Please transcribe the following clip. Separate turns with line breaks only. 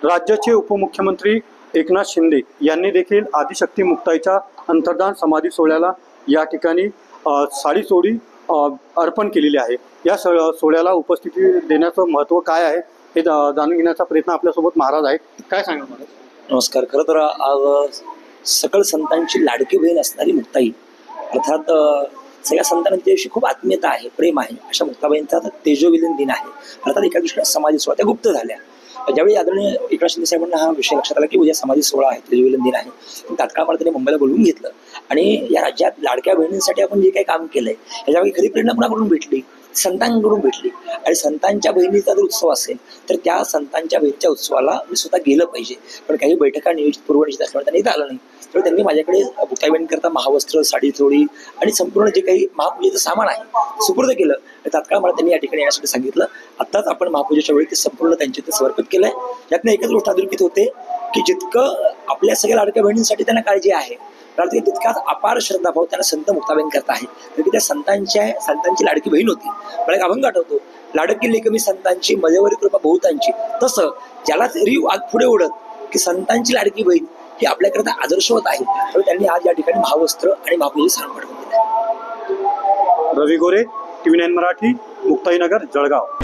राज्याचे उपमुख्यमंत्री एकनाथ शिंदे यांनी देखील आदिशक्ती मुक्ताईच्या अंतर्धान समाधी सोहळ्याला या ठिकाणी साडी चोळी अर्पण केलेली आहे। या सोहळ्याला उपस्थिती देण्याचं महत्त्व काय आहे हे जाणून घेण्याचा प्रयत्न आपल्यासोबत महाराज आहेत। काय सांगा महाराज?
नमस्कार। खरं तर आज सकल संतांची लाडकी बहीण असणारी मुक्ताई अर्थात सगळ्या संतांची दिवशी खूप आत्मीयता आहे, प्रेम आहे, अशा मुक्ताबाईंचा तेजोविलीन दिन आहे। अर्थात एका दृष्टीने समाधी सोहळा त्या गुप्त झाल्या। ज्यावेळी आदरणीय एकनाथ शिंदे साहेबांना हा विषय लक्षात आला की उद्या समाधी सोहळा आहे, तेजोविलीन दिन आहे, तात्काळ मला त्यांनी मुंबईला बोलवून घेतलं आणि या राज्यात लाडक्या बहिणींसाठी आपण जे काही काम केलंय याच्यामध्ये खरी प्रेरणा कोणाकडून भेटली? संतांकडून भेटली। आणि संतांच्या बहिणीचा जर उत्सव असेल तर त्या संतांच्या बहिणीच्या उत्सवाला मी स्वतः गेलं पाहिजे। पण काही बैठका नियोजित पूर्वनियोजित असल्यामुळे त्यांनी आलं नाही। तर त्यांनी माझ्याकडे मुक्ताईबहिणींकरता महावस्त्र, साडी चोळी आणि संपूर्ण जे काही महापूजेचं सामान आहे सुपूर्द केलं। तात्काळ मला त्यांनी या ठिकाणी येण्यासाठी सांगितलं। आत्ताच आपण महापूजेच्या वेळी ते संपूर्ण त्यांच्या ते समर्पित केलंय। यातनं एकच गोष्ट अधोरेखित होते की जितकं आपल्या सगळ्या लाडक्या बहिणींसाठी त्यांना काळजी आहे तितकाच अपार श्रद्धाभाव त्यांना संत मुक्ताबाईं करता आहे। तर त्या संतांची लाडकी बहीण होती। मला एक अभंग आठवतो, लाडकी लेकमी संतांची मजेवरी कृपा बहुतांची। तसं ज्याला रीव आग पुढे उडत की संतांची लाडकी बहीण ही आपल्याकरता आदर्शवत आहे। त्यामुळे त्यांनी आज या ठिकाणी महावस्त्र आणि महापूजेचे सामान पाठवून दिले।
रवी गोरे, TV9 मराठी, मुक्ताईनगर, जळगाव।